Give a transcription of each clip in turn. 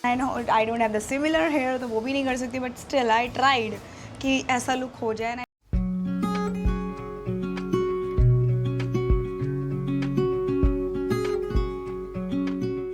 I know I don't have the similar hair, तो वो भी नहीं कर सकती, बट स्टिल आई ट्राइड कि ऐसा लुक हो जाए।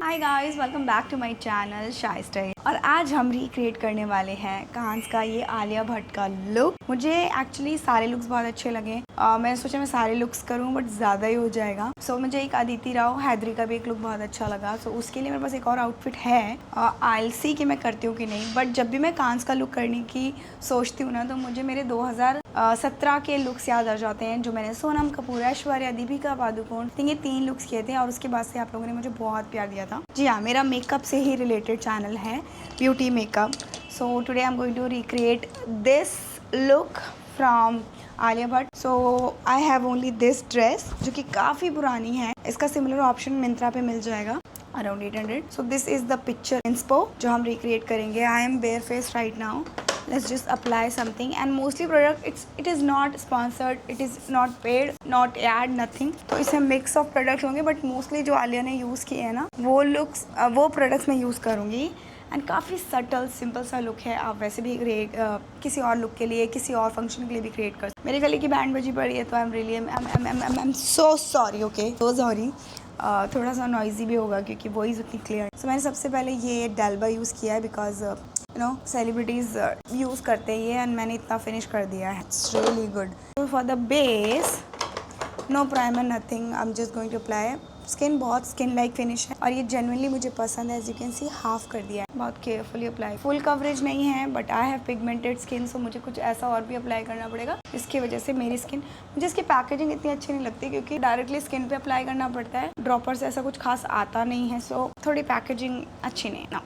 Hi guys, welcome back to my channel shy style. और आज हम रिक्रिएट करने वाले हैं कांस का ये आलिया भट्ट का लुक। मुझे एक्चुअली सारे लुक्स बहुत अच्छे लगे। मैंने सोचा मैं सारे लुक्स करूं, बट ज़्यादा ही हो जाएगा। सो मुझे एक अदिति राव हैदरी का भी एक लुक बहुत अच्छा लगा। सो उसके लिए मेरे पास एक और आउटफिट है। आई सी कि मैं करती हूँ कि नहीं, बट जब भी मैं कांस का लुक करने की सोचती हूँ ना, तो मुझे मेरे 2017 के लुक्स याद आ जाते हैं, जो मैंने सोनम कपूर, ऐश्वर्या, दीपिका पादुकोण, ये 3 लुक्स किए थे। और उसके बाद से आप लोगों ने मुझे बहुत प्यार दिया था। जी हाँ, मेरा मेकअप से ही रिलेटेड चैनल है, beauty makeup. So today I am going to recreate this look from Alia Bhatt. So I have only this dress, जो कि काफ़ी पुरानी है। इसका सिमिलर ऑप्शन मिंत्रा पे मिल जाएगा around 800। So this is the picture inspo जो हम रिक्रिएट करेंगे। I am bare face right now. Let's just apply something, and mostly product it is not sponsored, it is not paid, not ad, nothing। तो इसमें mix of products होंगे, but mostly जो आलिया ने use किए हैं ना, वो प्रोडक्ट्स मैं यूज़ करूँगी। एंड काफ़ी सटल सिंपल सा लुक है। आप वैसे भी किसी और लुक के लिए, किसी और फंक्शन के लिए भी क्रिएट कर सकते। मेरे गले की बैंड बजी पड़ी है, तो I am really I am so sorry, okay, so sorry. थोड़ा सा नॉइजी भी होगा क्योंकि वॉइस उतनी क्लियर है। सो मैंने सबसे पहले ये डेल्बा यूज़ किया है, बिकॉज सेलिब्रिटीज़ यूज़ करते हैं ये, एंड मैंने इतना फिनिश कर दिया है। It's really good. For the base, no primer, nothing, I am just going to apply. Skin बहुत स्किन लाइक फिनिश है, और ये जेन्युइनली मुझे पसंद है। As you can see, half कर दिया है, बहुत केयरफुली अप्लाई। फुल कवरेज नहीं है, but I have pigmented skin, so मुझे कुछ ऐसा और भी अप्लाई करना पड़ेगा, जिसकी वजह से मेरी स्किन, मुझे इसकी पैकेजिंग इतनी अच्छी नहीं लगती, क्योंकि डायरेक्टली स्किन पे अप्लाई करना पड़ता है। ड्रॉपर से ऐसा कुछ खास आता नहीं है, सो थोड़ी पैकेजिंग अच्छी नहीं ना।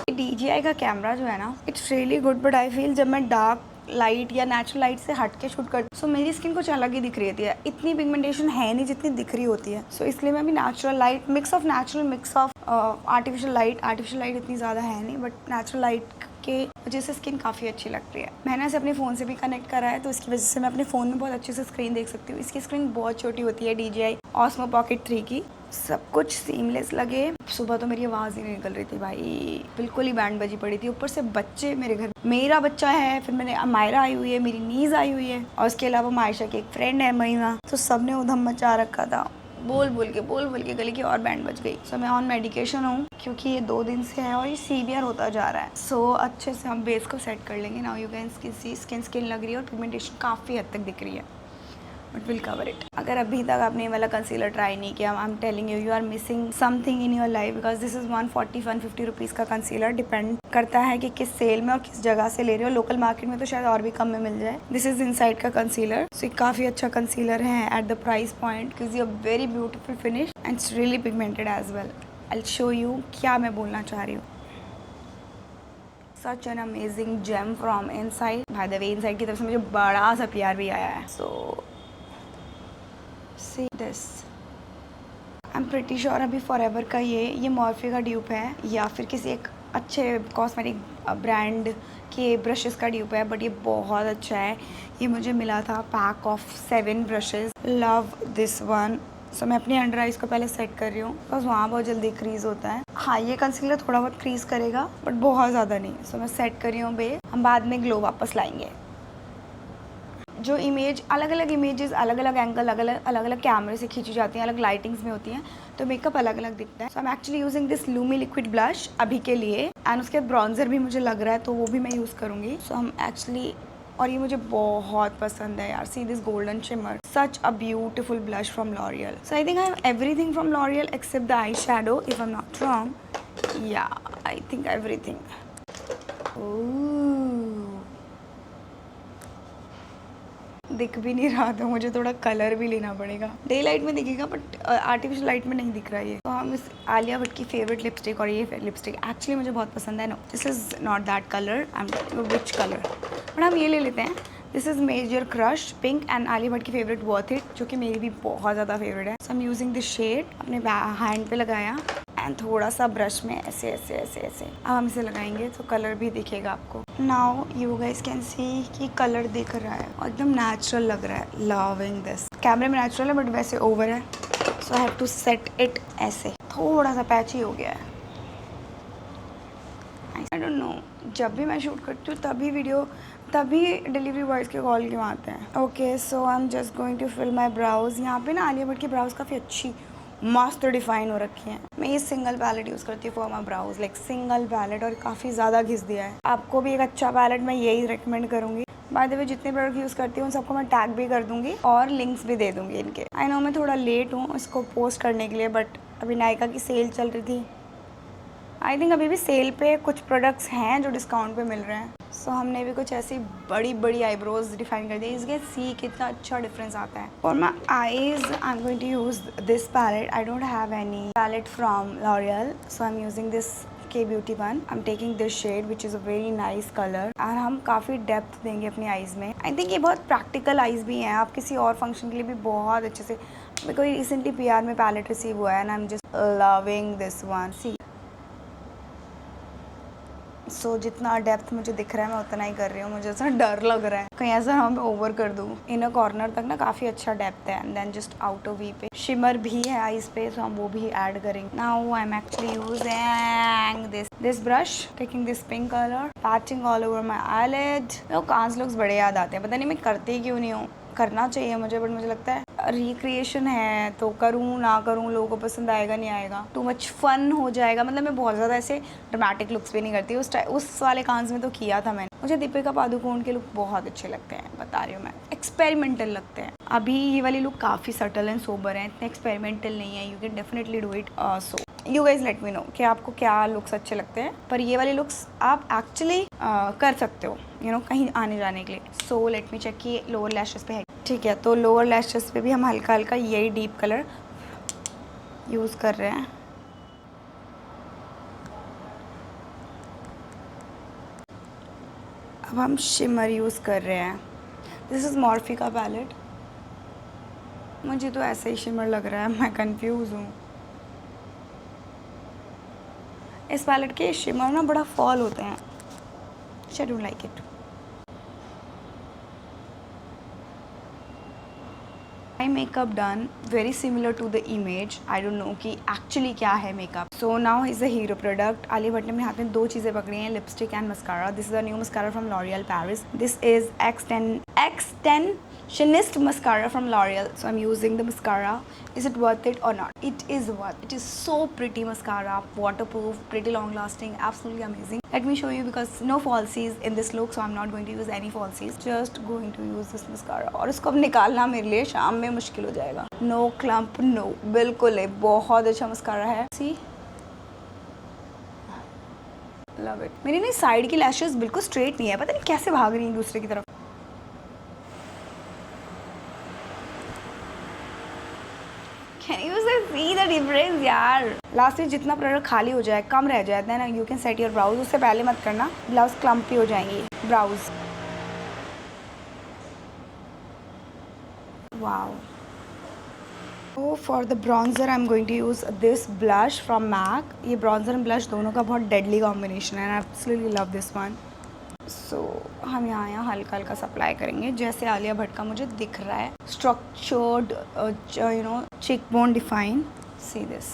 DJI का कैमरा जो है ना, it's really good, but I feel जब मैं डार्क लाइट या नेचुरल लाइट से हट के शूट करती हूँ, सो मेरी स्किन कुछ अलग ही दिख रही है। इतनी पिगमेंटेशन है नहीं जितनी दिख रही होती है। सो इसलिए मैं भी natural light, mix of artificial light इतनी ज़्यादा है नहीं, बट नेचुरल लाइट के वजह से स्किन काफ़ी अच्छी लगती है। मैंने इसे अपने फ़ोन से भी कनेक्ट करा है, तो इसकी वजह से मैं अपने फ़ोन में बहुत अच्छे से स्क्रीन देख सकती हूँ। इसकी स्क्रीन बहुत छोटी होती है, DJI Osmo Pocket 3 की। सब कुछ सीमलेस लगे। सुबह तो मेरी आवाज़ ही नहीं निकल रही थी भाई, बिल्कुल ही बैंड बजी पड़ी थी। ऊपर से बच्चे मेरे घर, मेरा बच्चा है, फिर मैंने मायरा आई हुई है, मेरी नीज आई हुई है, और उसके अलावा मायशा की एक फ्रेंड है महिमा। तो सब ने उधम मचा रखा था, बोल बोल के गले की और बैंड बज गई। सो मैं ऑन मेडिकेशन हूँ, क्योंकि ये 2 दिन से है और ये सीवियर होता जा रहा है। सो अच्छे से हम बेस को सेट कर लेंगे। Now you can C skin लग रही है, और पिगमेंटेशन काफ़ी हद तक दिख रही है, बट विल कवर इट। अगर अभी तक आपने ये वाला कंसीलर ट्राई नहीं किया, I am telling you, you are missing something in your life, because this is 140-150 rupees का कंसीलर। डिपेंड करता है कि किस सेल में और किस जगह से ले रहे हो। लोकल मार्केट में तो शायद और भी कम में मिल जाए। दिस इज़ इनसाइड का कंसीलर। सो काफ़ी अच्छा कंसीलर है at the price point, because you very beautiful finish and it's really pigmented as well. I will show you क्या मैं बोलना चाह रही हूँ। Such an amazing gem from inside. By the way, inside की तरफ से मुझे बड़ा सा प्यार भी आया है। सो see this, I'm pretty sure अभी फॉरएवर का ये मॉर्फे का ड्यूप है, या फिर किसी एक अच्छे कॉस्मेटिक ब्रांड के ब्रशेस का ड्यूप है, बट ये बहुत अच्छा है। ये मुझे मिला था pack of 7 brushes. Love this one. So मैं अपनी अंडर आइज़ को पहले सेट कर रही हूँ, बिकॉज वहाँ बहुत जल्दी क्रीज होता है। हाँ, ये कंसीलर थोड़ा बहुत क्रीज करेगा, बट बहुत ज़्यादा नहीं। सो मैं सेट कर रही हूँ बे, हम बाद में ग्लो वापस लाएंगे। जो इमेज, अलग अलग इमेजेस, अलग अलग एंगल, अलग अलग कैमरे से खींची जाती हैं, अलग लाइटिंग्स में होती हैं, तो मेकअप अलग अलग दिखता है। So I am actually using this Lumi liquid blush अभी के लिए, एंड उसके बाद ब्रॉन्जर भी मुझे लग रहा है, तो वो भी मैं यूज़ करूँगी। सो हम एक्चुअली, और ये मुझे बहुत पसंद है यार। See this golden shimmer, such a beautiful blush from L'Oréal. So I think I have everything from L'Oreal except the eye shadow, if I am not wrong. या आई थिंक एवरीथिंग। दिख भी नहीं रहा, तो मुझे थोड़ा कलर भी लेना पड़ेगा। डे लाइट में दिखेगा, बट आर्टिफिशियल लाइट में नहीं दिख रहा है। तो हम इस आलिया भट्ट की फेवरेट लिपस्टिक, और ये लिपस्टिक एक्चुअली मुझे बहुत पसंद है। No, this is not that colour, I am telling you which colour, but हम ये ले लेते हैं। This is major crush pink, and Alia Bhatt की फेवरेट वर्थ इट, जो कि मेरी भी बहुत ज़्यादा फेवरेट है। So I am using this shade, अपने हैंड पे लगाया, एंड थोड़ा सा ब्रश में ऐसे ऐसे ऐसे ऐसे अब हम इसे लगाएंगे, तो कलर भी दिखेगा आपको। Now you guys can see कि कलर दिख रहा है और एकदम नेचुरल लग रहा है। Loving this. कैमरे में नेचुरल है, बट वैसे ओवर है। So I have to set it ऐसे। थोड़ा सा पैची हो गया है। नाइस। आई डोंट नो, जब भी मैं शूट करती हूँ तभी डिलीवरी बॉयज़ के कॉल क्यों आते हैं। Okay, so I am just going to fill my brows. यहाँ पे ना आलिया भट्ट की ब्राउज काफ़ी अच्छी मस्त डिफाइन हो रखी हैं। मैं ये सिंगल पैलेट यूज़ करती हूँ for my brows, like single palette, और काफ़ी ज़्यादा घिस दिया है। आपको भी एक अच्छा पैलेट मैं यही रिकमेंड करूँगी। बाय द वे, जितने प्रोडक्ट यूज़ करती हूँ उन सबको मैं टैग भी कर दूँगी और लिंक्स भी दे दूँगी इनके। आई नो मैं थोड़ा लेट हूँ इसको पोस्ट करने के लिए, बट अभी नायका की सेल चल रही थी। आई थिंक अभी भी सेल पे कुछ प्रोडक्ट्स हैं जो डिस्काउंट पे मिल रहे हैं। सो हमने भी कुछ ऐसी बड़ी बड़ी आईब्रोज डिफाइन कर दी। इसके सी कितना अच्छा डिफरेंस आता है। For my eyes I am going to use this palette. I don't have any palette from L'Oréal, so I am using this K beauty one. I am taking this shade which is a very nice colour, और हम काफ़ी depth देंगे अपनी eyes में। I think ये बहुत practical eyes भी हैं, आप किसी और फंक्शन के लिए भी बहुत अच्छे से। मेरे को रिसेंटली PR में पैलेट रिसीव हुआ है and I am just loving this one. See so जितना डेप्थ मुझे दिख रहा है मैं उतना ही कर रही हूँ। मुझे ऐसा डर लग रहा है कहीं ऐसा हम ओवर कर दूँ। इनर कॉर्नर तक ना काफ़ी अच्छा डेप्थ है, and then just outer V पे शिमर भी है आईज पे, तो हम वो भी ऐड करेंगे। Now I am actually using this brush, taking this pink colour, patching all over my eyelid. कांच लुक्स बड़े याद आते हैं, पता नहीं मैं करती क्यों नहीं हूँ। करना चाहिए मुझे, बट मुझे लगता है रिक्रिएशन है तो करूँ ना करूँ लोगों को पसंद आएगा नहीं आएगा, टू मच फन हो जाएगा। मतलब मैं बहुत ज़्यादा ऐसे ड्रामेटिक लुक्स भी नहीं करती। उस वाले कांस में तो किया था मैंने। मुझे दीपिका पादुकोण के लुक बहुत अच्छे लगते हैं, बता रही हूँ मैं, एक्सपेरिमेंटल लगते हैं। अभी ये वाली लुक काफ़ी सटल एंड सोबर है, इतने एक्सपेरिमेंटल नहीं है। You can definitely do it. So you guys let me know कि आपको क्या लुक्स अच्छे लगते हैं, पर ये वाले लुक्स आप एक्चुअली कर सकते हो कहीं आने जाने के लिए। सो लेट मी चेक कि लोअर लैशेस पे है। ठीक है, तो लोअर लैशेस पे भी हम हल्का हल्का यही डीप कलर यूज़ कर रहे हैं। अब हम शिमर यूज़ कर रहे हैं। दिस इज़ मॉर्फी का पैलेट। मुझे तो ऐसा ही शिमर लग रहा है, मैं कंफ्यूज हूँ। इस पैलेट के शिमर ना बड़ा फॉल होते हैं, I don't like it. My makeup done very similar to the image. I don't know कि actually क्या है makeup. So now is a hero product. Alia Bhatt ने अपने हाथ में दो चीज़ें पकड़ी हैं, lipstick and mascara. This is a new mascara from L'Oreal Paris. This is Extensionist mascara from L'Oreal. So I'm using the mascara. Is it worth it or not? It is worth. It is so pretty mascara, waterproof, pretty long lasting, absolutely amazing. Let me show you because no falsies in this look, so I'm not going to use any falsies. Just going to use this mascara. और इसको अब निकालना मेरे लिए शाम में मुश्किल हो जाएगा। No clump, no, बिल्कुल है, बहुत अच्छा मस्कारा है। See, love it. मेरी नहीं साइड की लैशेस बिल्कुल स्ट्रेट नहीं है, पता नहीं कैसे भाग रही हैं दूसरे की तरफ। Can you see the difference यार? लास्ट में जितना प्रोडक्ट खाली हो जाए, कम रह जाए, then you can set your brows. उससे पहले मत करना, ब्लाउज क्लम्पी हो जाएंगी brows. Wow. So for the bronzer I'm going to use this blush from MAC. ये bronzer and blush दोनों का बहुत deadly combination है, and I absolutely love this one. So हम यहाँ हल्का हल्का सप्लाई करेंगे जैसे आलिया भट्ट का मुझे दिख रहा है। Structured, cheekbone define. See this,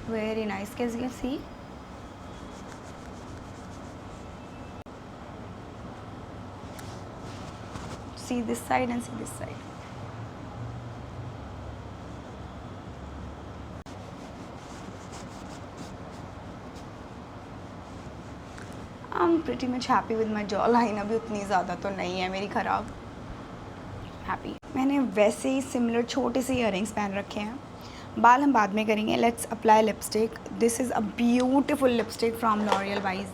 very nice. As you can see, see this side and see this side. I'm pretty much happy with my jawline. अभी उतनी ज़्यादा तो नहीं है मेरी ख़राब। हैप्पी। मैंने वैसे ही सिमिलर छोटे से ईयरिंग्स पहन रखे हैं। बाल हम बाद में करेंगे। Let's apply lipstick. This is a beautiful lipstick from L'Oreal वाइज।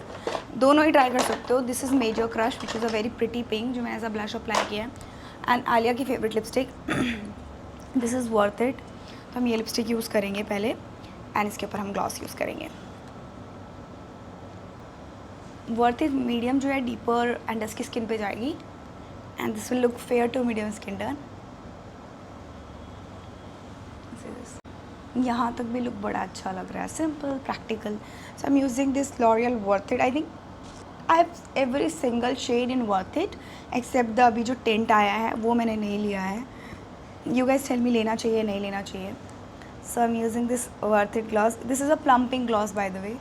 दोनों ही ट्राई कर सकते हो। This is major crush which is a very pretty pink, जो मैंने एज अ ब्लश अप्लाई किया है, एंड आलिया की favourite lipstick. This is worth it. तो हम ये लिपस्टिक यूज़ करेंगे पहले, एंड इसके ऊपर हम ग्लॉस यूज़ करेंगे। वर्थ इट मीडियम जो है डीपर एंड डस्की स्किन पे जाएगी, and this will look fair to medium skin turn. यहाँ तक भी लुक बड़ा अच्छा लग रहा है, simple practical. So I am using this L'Oreal worth it. I think I have every single shade in worth it except the अभी जो टेंट आया है वो मैंने नहीं लिया है। यू गाइस टेल मी लेना चाहिए नहीं लेना चाहिए। So I am using this worth it gloss. This is a plumping gloss by the way.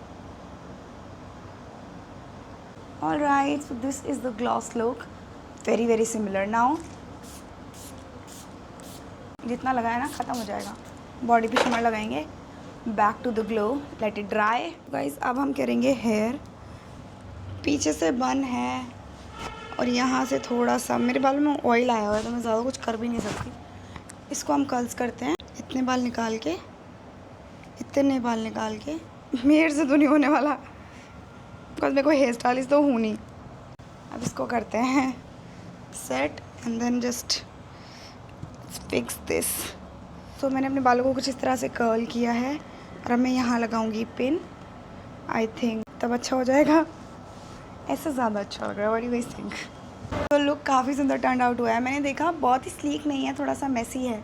Alright, so this is the gloss look. Very similar. Now जितना लगाया ना ख़त्म हो जाएगा. बॉडी पे शिमर लगाएंगे. Back to the glow. Let it dry. Guys अब हम करेंगे हेयर. पीछे से बन है और यहाँ से थोड़ा सा मेरे बालों में ऑयल आया हुआ है तो मैं ज़्यादा कुछ कर भी नहीं सकती. इसको हम कर्ल्स करते हैं. इतने बाल निकाल के, इतने बाल निकाल के. मेरे से तो नहीं होने वाला बिकॉज मेरे को हेयर स्टाइलिस्ट तो हूँ नहीं. अब इसको करते हैं set and then just fix this. तो मैंने अपने बालों को कुछ इस तरह से कर्ल किया है और अब मैं यहाँ लगाऊंगी पिन. आई थिंक तब अच्छा हो जाएगा. ऐसे ज़्यादा अच्छा लग रहा है. What do you guys think? तो लुक काफ़ी सुंदर टर्न आउट हुआ है. मैंने देखा बहुत ही स्लीक नहीं है, थोड़ा सा मेसी है.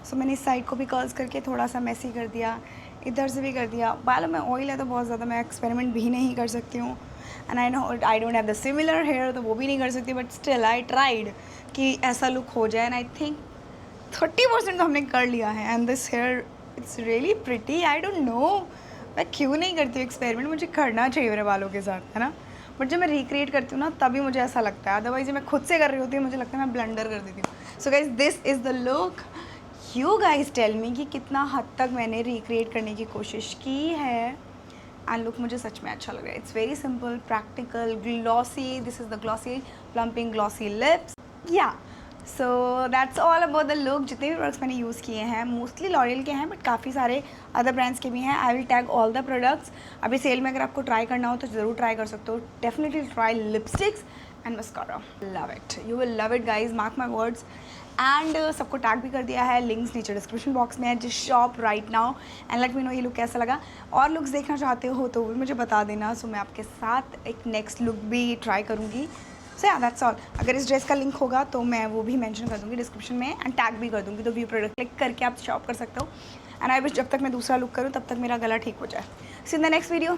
सो मैंने इस साइड को भी कर्ल्स करके थोड़ा सा मेसी कर दिया, इधर से भी कर दिया. बालों में ऑयल है तो बहुत ज़्यादा मैं एक्सपेरिमेंट भी नहीं कर सकती हूँ. And I know I don't have the similar hair, तो वो भी नहीं कर सकती. बट स्टिल आई ट्राइड कि ऐसा लुक हो जाए. एंड आई थिंक 30% तो हमने कर लिया है. And this hair it's really pretty. I don't know मैं क्यों नहीं करती हूँ एक्सपेरिमेंट. मुझे करना चाहिए मेरे बालों के साथ, है ना. बट जब मैं रिक्रिएट करती हूँ ना तभी मुझे ऐसा लगता है. अदरवाइज मैं खुद से कर रही होती हूँ मुझे लगता है मैं ब्लंडर कर देती हूँ. So guys this is the look. You guys tell me कि कितना हद तक मैंने रिक्रिएट करने की कोशिश की है. एंड लुक मुझे सच में अच्छा लग रहा है. It's very simple, practical, glossy. This is the glossy plumping glossy lips. Yeah so that's all about the look. जितने भी प्रोडक्ट्स मैंने यूज़ किए हैं मोस्टली लॉरियल के हैं बट काफ़ी सारे अदर ब्रांड्स के भी हैं. I will tag all the products. अभी सेल में अगर आपको ट्राई करना हो तो ज़रूर ट्राई कर सकते हो. Definitely try lipsticks and mascara. Love it, you will love it guys, mark my words. And सबको टैग भी कर दिया है. लिंक्स नीचे डिस्क्रिप्शन बॉक्स में है. Just shop right now and let me know ये लुक कैसा लगा. और लुक्स देखना चाहते हो तो भी मुझे बता देना. सो मैं आपके साथ एक नेक्स्ट लुक भी ट्राई करूँगी. सो या दैट्स ऑल. अगर इस ड्रेस का लिंक होगा तो मैं वो भी मेंशन कर दूँगी डिस्क्रिप्शन में एंड टैग भी कर दूँगी. तो व्यू प्रोडक्ट क्लिक करके आप शॉप कर सकते हो. एंड आई विश जब तक मैं दूसरा लुक करूँ तब तक मेरा गला ठीक हो जाए. सी इन द नेक्स्ट वीडियो.